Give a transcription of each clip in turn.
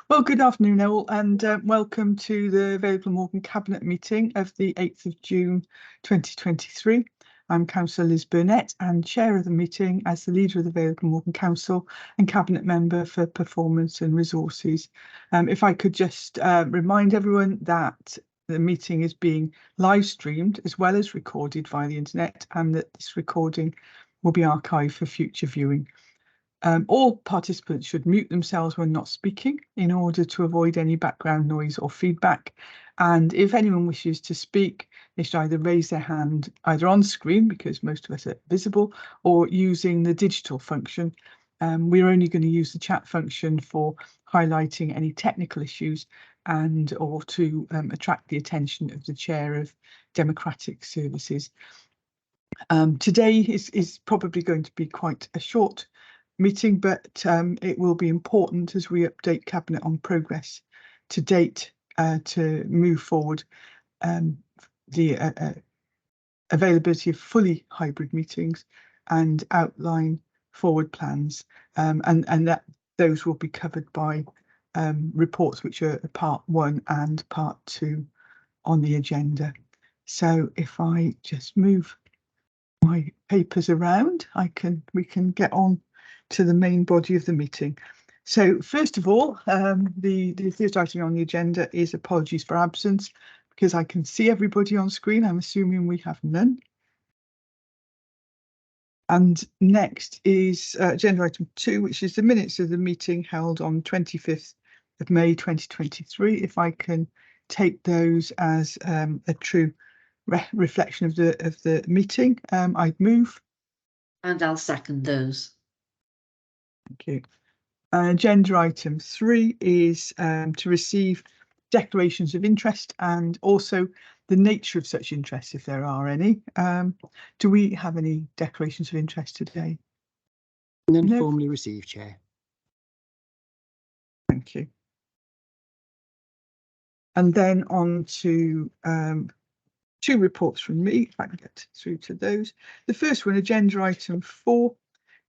Well, good afternoon, all, and welcome to the Vale Glamorgan Cabinet meeting of the 8th of June 2023. I'm Councillor Liz Burnett and Chair of the meeting as the Leader of the Vale Glamorgan Council and Cabinet Member for Performance and Resources. If I could just remind everyone that the meeting is being live streamed as well as recorded via the internet, and that this recording will be archived for future viewing. All participants should mute themselves when not speaking in order to avoid any background noise or feedback. And if anyone wishes to speak, they should either raise their hand either on screen, because most of us are visible, or using the digital function. We're only going to use the chat function for highlighting any technical issues and or to attract the attention of the Chair of Democratic Services. Today is probably going to be quite a short meeting, but it will be important as we update Cabinet on progress to date to move forward the availability of fully hybrid meetings and outline forward plans, and that those will be covered by reports which are part 1 and part 2 on the agenda. So if I just move my papers around, we can get on to the main body of the meeting. So first of all, the first item on the agenda is apologies for absence, because I can see everybody on screen. I'm assuming we have none. And next is agenda item 2, which is the minutes of the meeting held on 25th of May 2023. If I can take those as a true reflection of the meeting, I'd move. And I'll second those. Thank you. Agenda item 3 is to receive declarations of interest and also the nature of such interest, if there are any. Do we have any declarations of interest today? None formally received, Chair. Thank you. And then on to 2 reports from me, if I can get through to those. The first one, agenda item 4,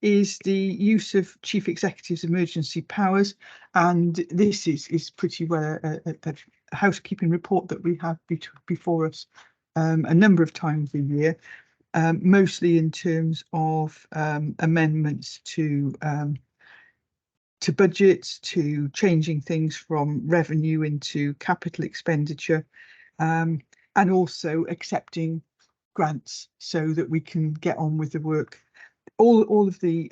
is the use of Chief Executive's emergency powers, and this is pretty well a housekeeping report that we have before us a number of times a year, mostly in terms of amendments to budgets, to changing things from revenue into capital expenditure, and also accepting grants so that we can get on with the work. All of the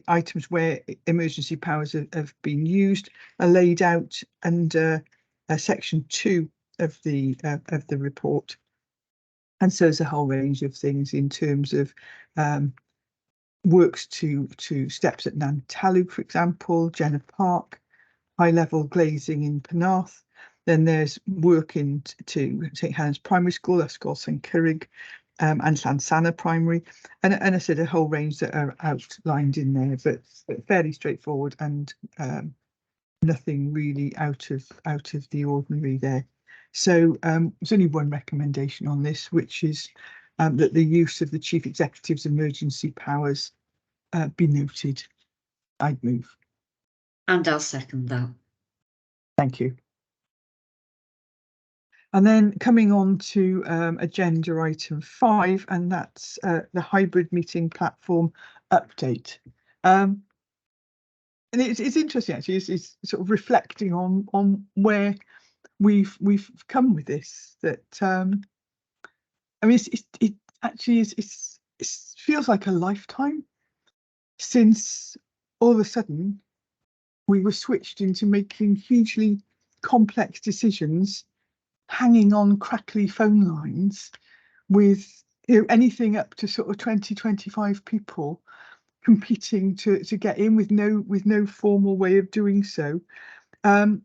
items where emergency powers have been used are laid out under section 2 of the report, and so there's a whole range of things in terms of works to steps at Nantalug, for example, Jenner Park, high level glazing in Penarth. Then there's work to St Helens Primary School, Ysgol St Cyrig, and Llansanna Primary, and I said a whole range that are outlined in there, but fairly straightforward and nothing really out of the ordinary there. So there's only one recommendation on this, which is that the use of the Chief Executive's emergency powers be noted. I'd move. And I'll second that. Thank you. And then coming on to agenda item 5, and that's the hybrid meeting platform update. And it's interesting, actually. It's sort of reflecting on where we've come with this. That I mean, it actually is. It feels like a lifetime since all of a sudden we were switched into making hugely complex decisions, hanging on crackly phone lines with anything up to sort of 20-25 people competing to get in with no formal way of doing so, and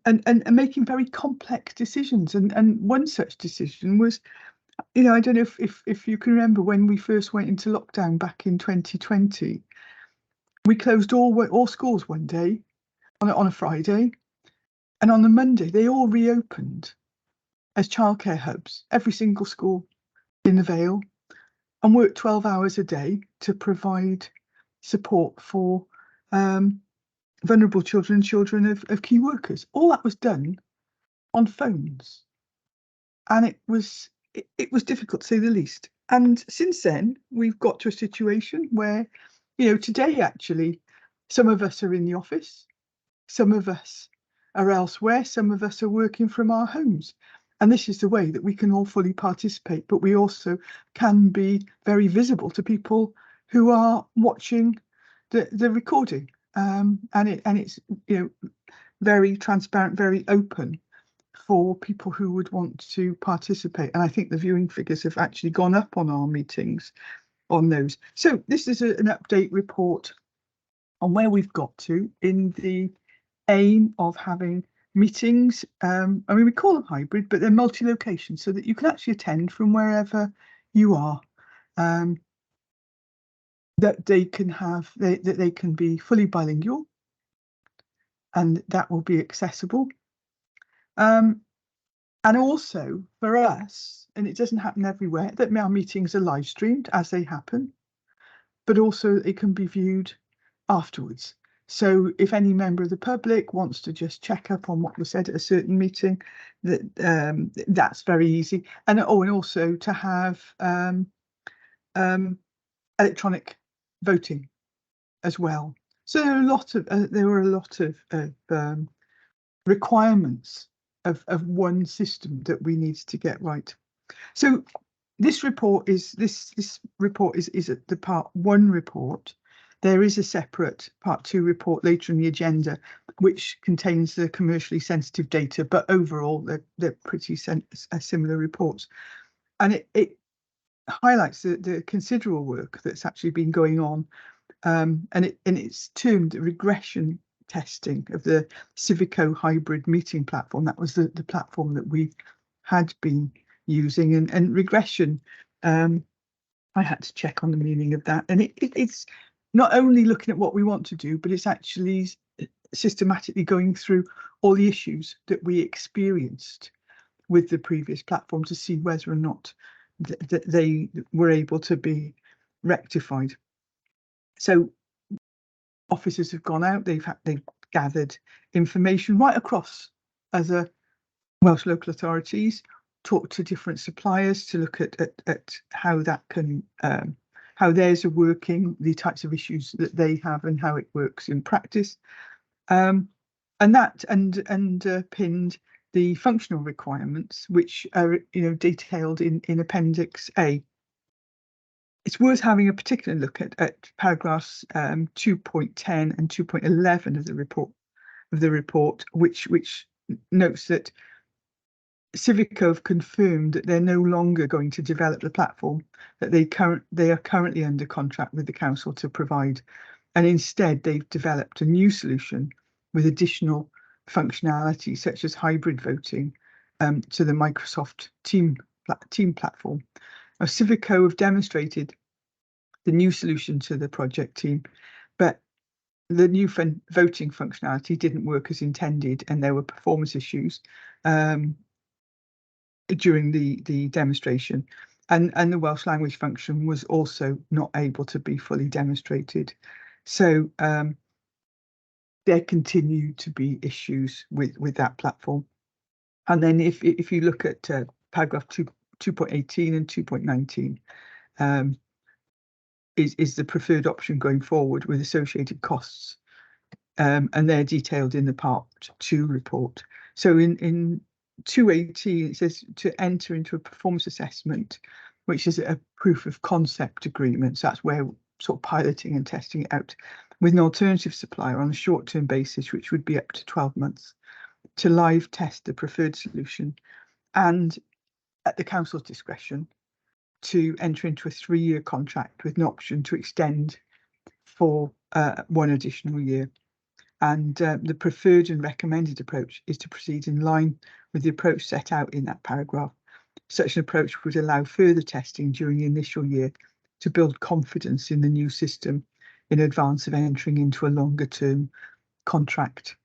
making very complex decisions. And one such decision was, I don't know if you can remember when we first went into lockdown back in 2020, we closed all schools one day on a Friday, and on the Monday they all reopened as childcare hubs, every single school in the Vale, and worked 12 hours a day to provide support for vulnerable children and children of key workers. All that was done on phones, and it was difficult to say the least. And since then, we've got to a situation where, today actually, some of us are in the office, some of us are elsewhere, some of us are working from our homes. And this is the way that we can all fully participate, but we also can be very visible to people who are watching the recording. And it's very transparent, very open for people who would want to participate. And I think the viewing figures have actually gone up on our meetings on those. So this is an update report on where we've got to in the aim of having meetings. We call them hybrid, but they're multi-location, so that you can actually attend from wherever you are. That they can be fully bilingual, and that will be accessible. And also for us, and it doesn't happen everywhere, that our meetings are live streamed as they happen, but also it can be viewed afterwards. So if any member of the public wants to just check up on what was said at a certain meeting, that's very easy. And also to have electronic voting as well. So there were a lot of requirements of one system that we need to get right. So this report is at the part 1 report. There is a separate part 2 report later in the agenda, which contains the commercially sensitive data, but overall they're pretty similar reports. And it highlights the considerable work that's actually been going on, and it's termed regression testing of the Civico hybrid meeting platform. That was the platform that we had been using, and regression, I had to check on the meaning of that, and it's not only looking at what we want to do, but it's actually systematically going through all the issues that we experienced with the previous platform to see whether or not they were able to be rectified. So officers have gone out, they've gathered information right across other Welsh local authorities, talked to different suppliers to look at how that can how theirs are working, the types of issues that they have and how it works in practice. And that underpinned the functional requirements, which are detailed in Appendix A. It's worth having a particular look at paragraphs 2.10 and 2.11 of the report, which notes that Civico have confirmed that they're no longer going to develop the platform that they are currently under contract with the council to provide, and instead they've developed a new solution with additional functionality such as hybrid voting to the Microsoft Team platform. Now, Civico have demonstrated the new solution to the project team, but the new voting functionality didn't work as intended, and there were performance issues during the demonstration, and the Welsh language function was also not able to be fully demonstrated. So there continue to be issues with that platform. And then if you look at paragraph 2.18 and 2.19, is the preferred option going forward with associated costs, and they're detailed in the part 2 report. So in 2.18 it says to enter into a performance assessment, which is a proof of concept agreement. So that's where sort of piloting and testing it out with an alternative supplier on a short-term basis, which would be up to 12 months, to live test the preferred solution, and at the council's discretion to enter into a 3-year contract with an option to extend for 1 additional year. And the preferred and recommended approach is to proceed in line with the approach set out in that paragraph. Such an approach would allow further testing during the initial year to build confidence in the new system in advance of entering into a longer term contract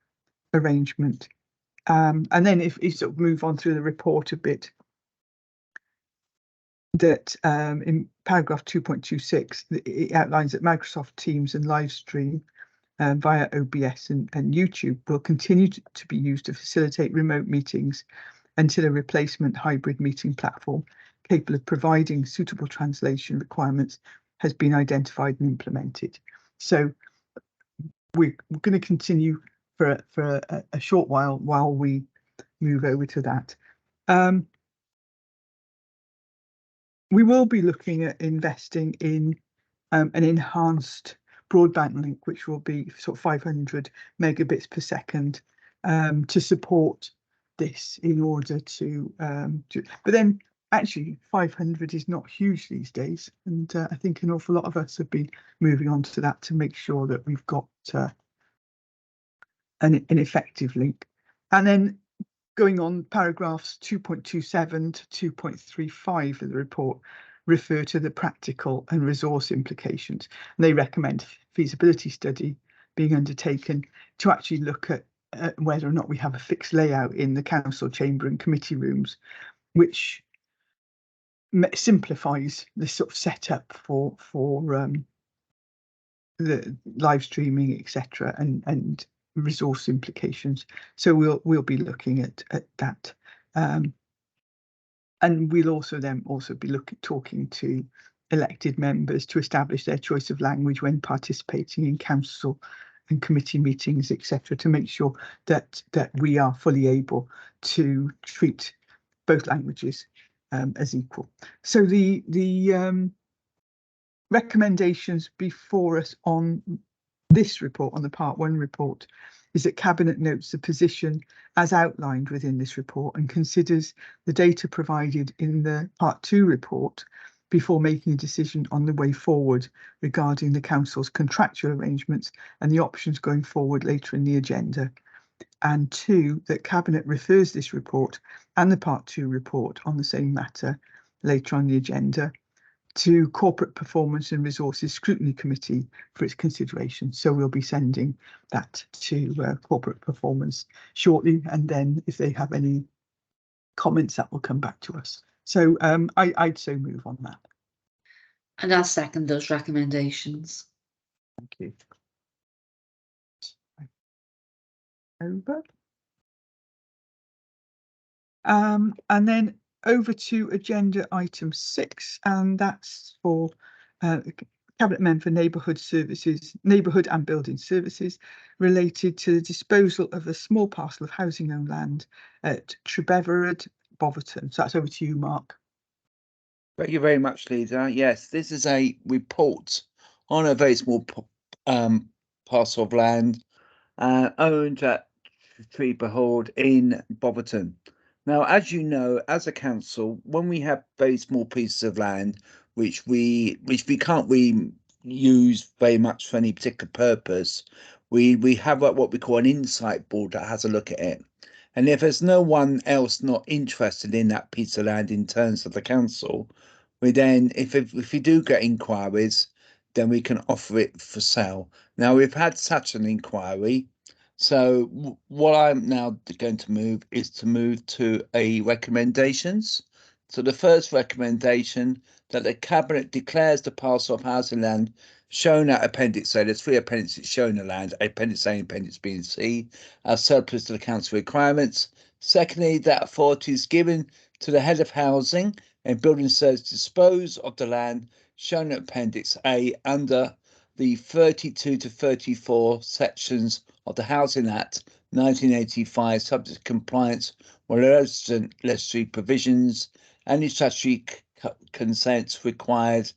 arrangement. And then if you sort of move on through the report a bit, that in paragraph 2.26, it outlines that Microsoft Teams and Livestream via OBS and YouTube will continue to be used to facilitate remote meetings until a replacement hybrid meeting platform capable of providing suitable translation requirements has been identified and implemented. So we're going to continue for a short while we move over to that. We will be looking at investing in an enhanced broadband link, which will be sort of 500 megabits per second to support this in order to but then actually 500 is not huge these days, and I think an awful lot of us have been moving on to that to make sure that we've got an effective link. And then going on, paragraphs 2.27 to 2.35 of the report refer to the practical and resource implications. And they recommend feasibility study being undertaken to actually look at whether or not we have a fixed layout in the council chamber and committee rooms, which simplifies the sort of setup for the live streaming, etc., and resource implications. So we'll be looking at that, and we'll also be talking to elected members to establish their choice of language when participating in council and committee meetings, etc., to make sure that we are fully able to treat both languages as equal. So the recommendations before us on this report, on the Part 1 report, is that Cabinet notes the position as outlined within this report and considers the data provided in the Part 2 report before making a decision on the way forward regarding the Council's contractual arrangements and the options going forward later in the agenda. And 2, that Cabinet refers this report and the Part 2 report on the same matter later on the agenda to Corporate Performance and Resources Scrutiny Committee for its consideration. So we'll be sending that to Corporate Performance shortly, and then if they have any comments, that will come back to us. So I'd so move on that. And I'll second those recommendations. Thank you. Over. And then over to agenda item 6, and that's for Cabinet Member for Neighbourhood Services, Neighbourhood and Building Services, related to the disposal of a small parcel of housing owned land at Trebeverad, Boverton. So that's over to you, Mark. Thank you very much, Lisa. Yes, this is a report on a very small parcel of land owned at Trebeverad in Boverton. Now, as you know, as a council, when we have very small pieces of land which we can't use very much for any particular purpose, we have what we call an insight board that has a look at it. And if there's no one else not interested in that piece of land in terms of the council, we then, if we do get inquiries, then we can offer it for sale. Now, we've had such an inquiry. So what I'm now going to move is to move to a recommendations. So the first recommendation, that the Cabinet declares the parcel of housing land shown at Appendix A, there's 3 appendices showing the land, Appendix A and Appendix B and C, as surplus to the council requirements. Secondly, that authority is given to the head of housing and building services to dispose of the land shown at Appendix A under the 32 to 34 sections of the Housing Act 1985, subject to compliance with legislative provisions, any statutory consents required,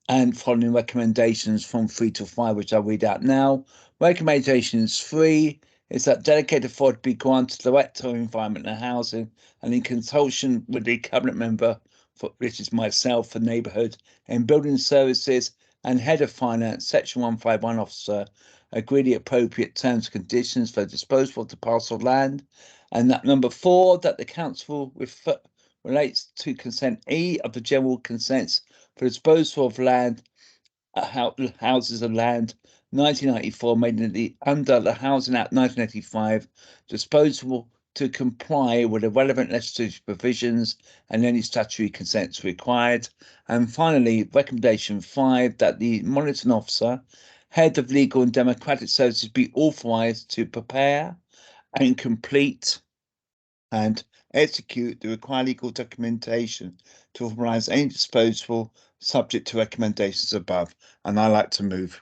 and following recommendations from 3 to 5, which I'll read out now. Recommendations 3 is that delegated authority be granted to the Director of Environment and Housing, and in consultation with the Cabinet Member, which is myself, for Neighbourhood and Building Services, and Head of Finance, Section 151 Officer, agree the appropriate terms and conditions for disposal of the parcel of land. And that number 4, that the council relates to consent E of the general consents for disposal of land, houses of land 1994, made under the Housing Act 1985, disposable to comply with the relevant legislative provisions and any statutory consents required. And finally, recommendation 5, that the monitoring officer Head of Legal and Democratic Services be authorised to prepare and complete and execute the required legal documentation to authorise any disposal subject to recommendations above. And I like to move.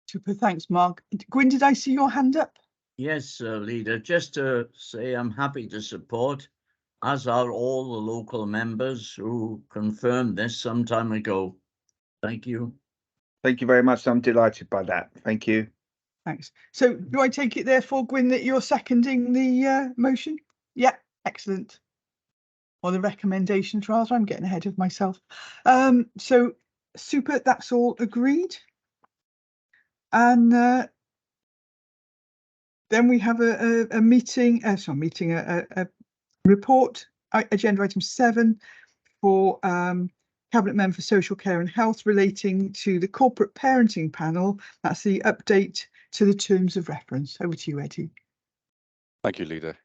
Super, thanks, Mark. Gwyn, did I see your hand up? Yes, Leader, just to say I'm happy to support, as are all the local members who confirmed this some time ago. Thank you. Thank you very much. I'm delighted by that. Thank you. Thanks. So do I take it therefore, Gwyn, that you're seconding the motion? Yeah, excellent. Or the recommendations rather, I'm getting ahead of myself. So super, that's all agreed. And then we have a report, agenda item 7 for Cabinet Member for Social Care and Health relating to the corporate parenting panel. That's the update to the terms of reference. Over to you, Eddie. Thank you, Leader.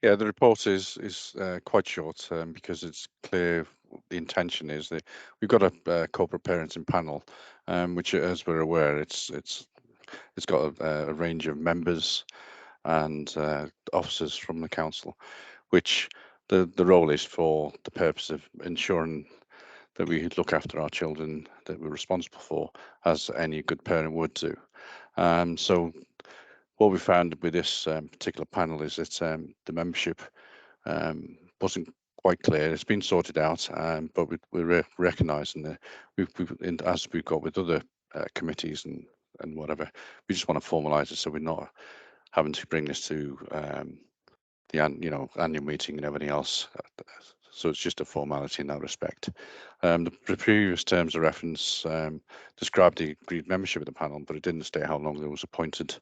Yeah, the report is quite short because it's clear the intention is that we've got a corporate parenting panel, which, as we're aware, it's got a range of members and officers from the council, which the role is for the purpose of ensuring that we look after our children that we're responsible for, as any good parent would do. So what we found with this particular panel is that the membership wasn't quite clear. It's been sorted out, but we're recognising that as we've got with other committees and whatever, we just want to formalise it so we're not having to bring this to the annual meeting and everything else. So it's just a formality in that respect. The previous terms of reference described the agreed membership of the panel, but it didn't state how long they was appointed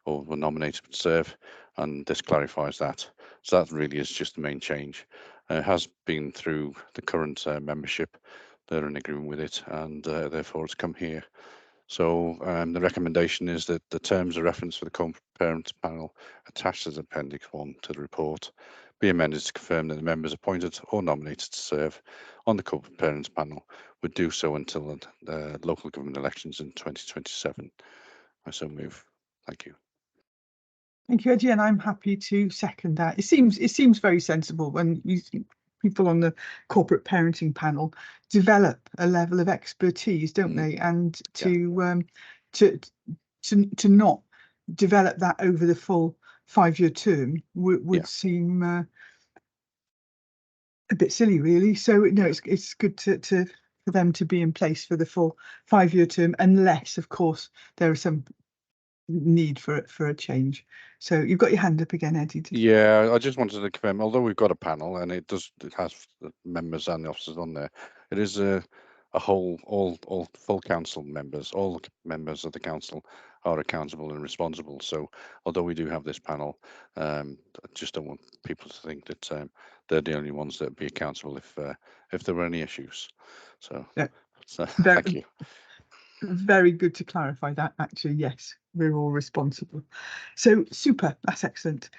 or were nominated to serve, and this clarifies that. So that really is just the main change. It has been through the current membership. They're in agreement with it, and therefore it's come here. So the recommendation is that the terms of reference for the corporate parent panel attached as Appendix 1 to the report be amended to confirm that the members appointed or nominated to serve on the corporate parents panel would do so until the local government elections in 2027. I so move. Thank you. Thank you, Eddie, and I'm happy to second that. It seems very sensible when people on the corporate parenting panel develop a level of expertise, don't they? And to not develop that over the full 5-year term would seem a bit silly, really. So no, it's good for them to be in place for the full 5-year term, unless, of course, there are some need for a change. So you've got your hand up again, Eddie. Yeah, I just wanted to confirm, although we've got a panel and it has the members and the officers on there, it is a whole, all full council members, all members of the council are accountable and responsible. So although we do have this panel, I just don't want people to think that they're the only ones that would be accountable if there were any issues. So, yeah. Thank you. Very good to clarify that, actually. Yes, we're all responsible. So super, that's excellent.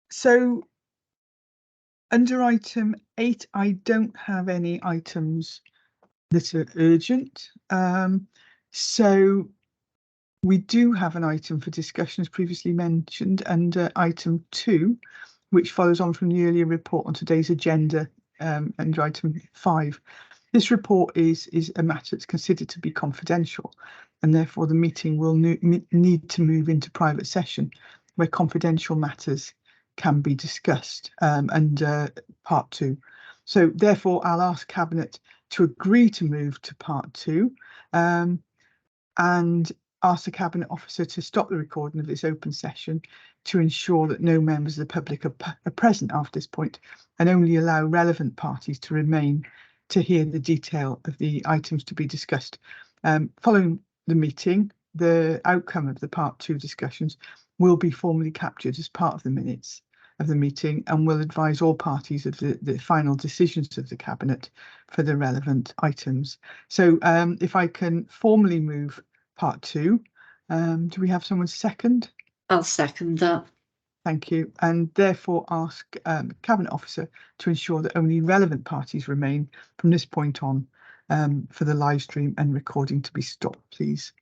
So under item 8, I don't have any items that are urgent. So we do have an item for discussion, as previously mentioned, under item 2, which follows on from the earlier report on today's agenda, under item 5. This report is a matter that's considered to be confidential, and therefore the meeting will need to move into private session where confidential matters can be discussed under part 2. So therefore I'll ask Cabinet to agree to move to part 2 and ask the Cabinet Officer to stop the recording of this open session to ensure that no members of the public are present after this point, and only allow relevant parties to remain to hear the detail of the items to be discussed. Following the meeting, the outcome of the part 2 discussions will be formally captured as part of the minutes of the meeting and will advise all parties of the final decisions of the Cabinet for the relevant items. So if I can formally move part 2, do we have someone second? I'll second that. Thank you, and therefore ask Cabinet Officer to ensure that only relevant parties remain from this point on for the live stream and recording to be stopped, please.